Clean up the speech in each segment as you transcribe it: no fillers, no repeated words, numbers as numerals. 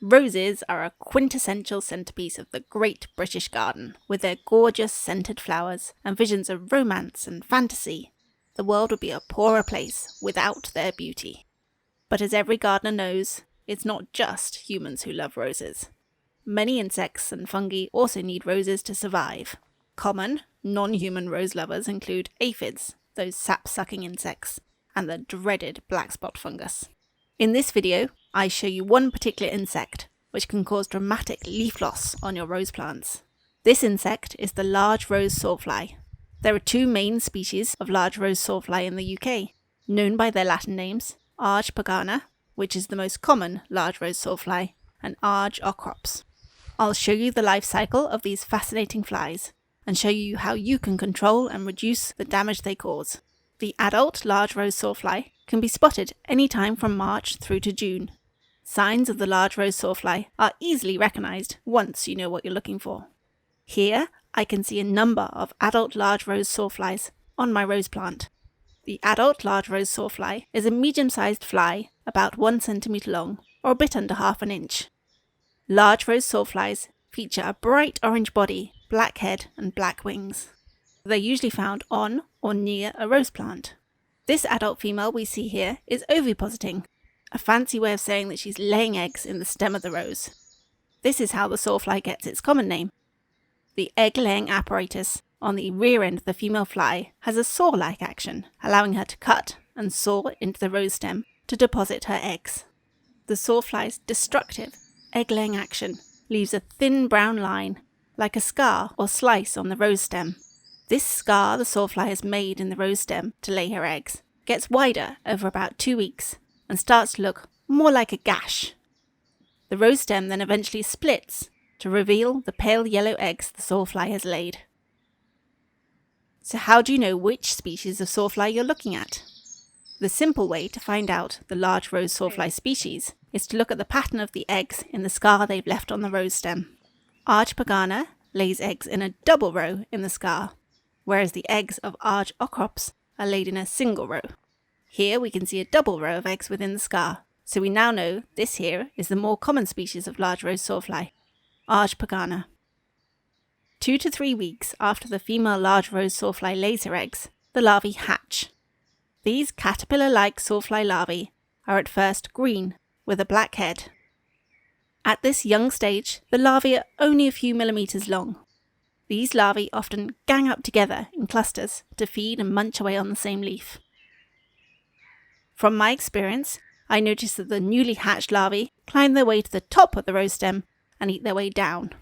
Roses are a quintessential centrepiece of the great British garden, with their gorgeous scented flowers and visions of romance and fantasy. The world would be a poorer place without their beauty. But as every gardener knows, it's not just humans who love roses. Many insects and fungi also need roses to survive. Common, non-human rose lovers include aphids, those sap-sucking insects, and the dreaded black spot fungus. In this video, I show you one particular insect which can cause dramatic leaf loss on your rose plants. This insect is the Large Rose Sawfly. There are two main species of Large Rose Sawfly in the UK, known by their Latin names, Arge pagana, which is the most common Large Rose Sawfly, and Arge ocrops. I'll show you the life cycle of these fascinating flies, and show you how you can control and reduce the damage they cause. The adult Large Rose Sawfly can be spotted any time from March through to June. Signs of the Large Rose Sawfly are easily recognised once you know what you're looking for. Here, I can see a number of adult Large Rose Sawflies on my rose plant. The adult Large Rose Sawfly is a medium-sized fly, about 1 centimetre long, or a bit under half an inch. Large Rose Sawflies feature a bright orange body, black head and black wings. They're usually found on or near a rose plant. This adult female we see here is ovipositing, a fancy way of saying that she's laying eggs in the stem of the rose. This is how the sawfly gets its common name. The egg-laying apparatus on the rear end of the female fly has a saw-like action, allowing her to cut and saw into the rose stem to deposit her eggs. The sawfly's destructive egg-laying action leaves a thin brown line, like a scar or slice on the rose stem. This scar the sawfly has made in the rose stem to lay her eggs gets wider over about 2 weeks and starts to look more like a gash. The rose stem then eventually splits to reveal the pale yellow eggs the sawfly has laid. So how do you know which species of sawfly you're looking at? The simple way to find out the Large Rose Sawfly species is to look at the pattern of the eggs in the scar they've left on the rose stem. Arge pagana lays eggs in a double row in the scar, whereas the eggs of Arge ocrops are laid in a single row. Here we can see a double row of eggs within the scar, so we now know this here is the more common species of Large Rose Sawfly, Arge pagana. 2 to 3 weeks after the female Large Rose Sawfly lays her eggs, the larvae hatch. These caterpillar-like sawfly larvae are at first green, with a black head. At this young stage, the larvae are only a few millimetres long. These larvae often gang up together in clusters to feed and munch away on the same leaf. From my experience, I noticed that the newly hatched larvae climb their way to the top of the rose stem and eat their way down.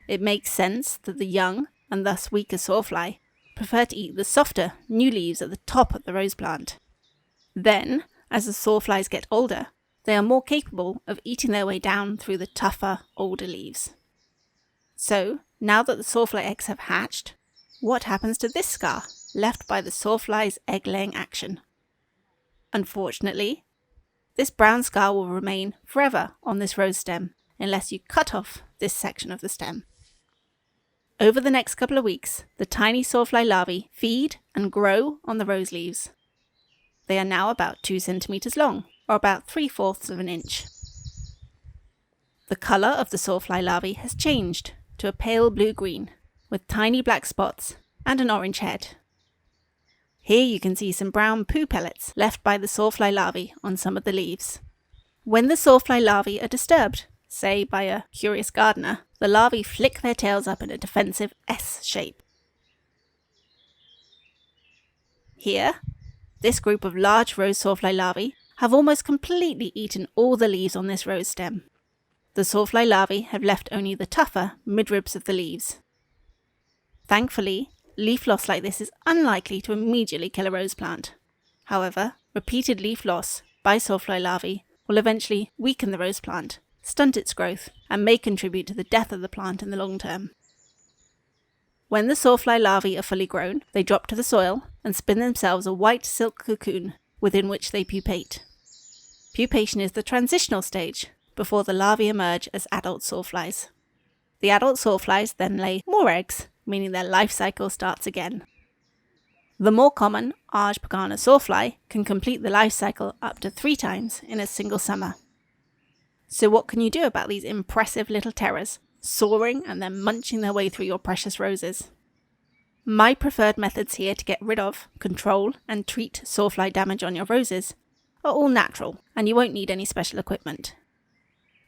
It makes sense that the young, and thus weaker sawfly, prefer to eat the softer, new leaves at the top of the rose plant. Then, as the sawflies get older, they are more capable of eating their way down through the tougher, older leaves. So, now that the sawfly eggs have hatched, what happens to this scar, left by the sawfly's egg-laying action? Unfortunately, this brown scar will remain forever on this rose stem, unless you cut off this section of the stem. Over the next couple of weeks, the tiny sawfly larvae feed and grow on the rose leaves. They are now about 2 centimetres long, or about 3/4 of an inch. The colour of the sawfly larvae has changed to a pale blue-green, with tiny black spots and an orange head. Here you can see some brown poo pellets left by the sawfly larvae on some of the leaves. When the sawfly larvae are disturbed, say by a curious gardener, the larvae flick their tails up in a defensive S shape. Here, this group of Large Rose Sawfly larvae have almost completely eaten all the leaves on this rose stem. The sawfly larvae have left only the tougher midribs of the leaves. Thankfully, leaf loss like this is unlikely to immediately kill a rose plant. However, repeated leaf loss by sawfly larvae will eventually weaken the rose plant, stunt its growth, and may contribute to the death of the plant in the long term. When the sawfly larvae are fully grown, they drop to the soil and spin themselves a white silk cocoon within which they pupate. Pupation is the transitional stage before the larvae emerge as adult sawflies. The adult sawflies then lay more eggs, meaning their life cycle starts again. The more common Arge pagana sawfly can complete the life cycle up to 3 times in a single summer. So what can you do about these impressive little terrors, soaring and then munching their way through your precious roses? My preferred methods here to get rid of, control, and treat sawfly damage on your roses are all natural, and you won't need any special equipment.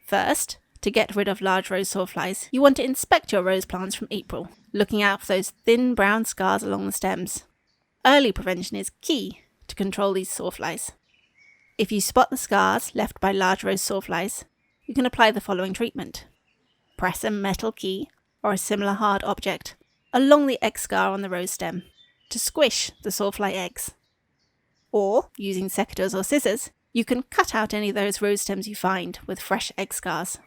First, to get rid of large rose sawflies, you want to inspect your rose plants from April, looking out for those thin brown scars along the stems. Early prevention is key to control these sawflies. If you spot the scars left by large rose sawflies, you can apply the following treatment. Press a metal key or a similar hard object along the egg scar on the rose stem to squish the sawfly eggs. Or, using secateurs or scissors, you can cut out any of those rose stems you find with fresh egg scars.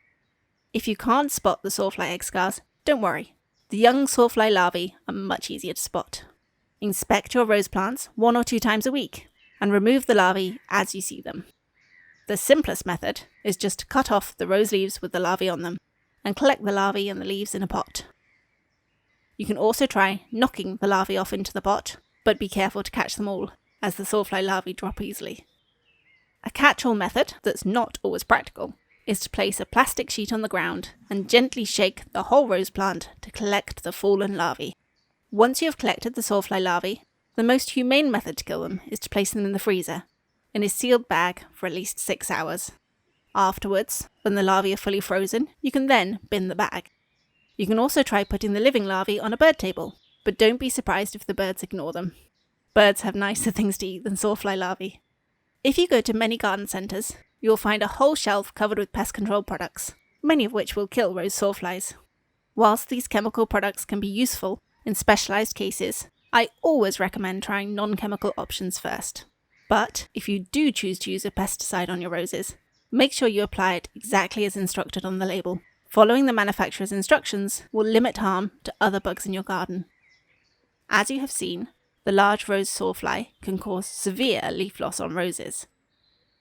If you can't spot the sawfly egg scars, don't worry. The young sawfly larvae are much easier to spot. Inspect your rose plants 1 or 2 times a week and remove the larvae as you see them. The simplest method is just to cut off the rose leaves with the larvae on them and collect the larvae and the leaves in a pot. You can also try knocking the larvae off into the pot, but be careful to catch them all, as the sawfly larvae drop easily. A catch-all method that's not always practical is to place a plastic sheet on the ground and gently shake the whole rose plant to collect the fallen larvae. Once you have collected the sawfly larvae, the most humane method to kill them is to place them in the freezer, in a sealed bag for at least 6 hours. Afterwards, when the larvae are fully frozen, you can then bin the bag. You can also try putting the living larvae on a bird table, but don't be surprised if the birds ignore them. Birds have nicer things to eat than sawfly larvae. If you go to many garden centres, you'll find a whole shelf covered with pest control products, many of which will kill rose sawflies. Whilst these chemical products can be useful in specialised cases, I always recommend trying non-chemical options first. But if you do choose to use a pesticide on your roses, make sure you apply it exactly as instructed on the label. Following the manufacturer's instructions will limit harm to other bugs in your garden. As you have seen, the large rose sawfly can cause severe leaf loss on roses.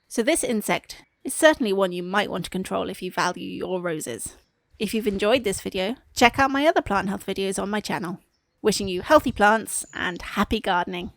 So this insect is certainly one you might want to control if you value your roses. If you've enjoyed this video, check out my other plant health videos on my channel. Wishing you healthy plants and happy gardening.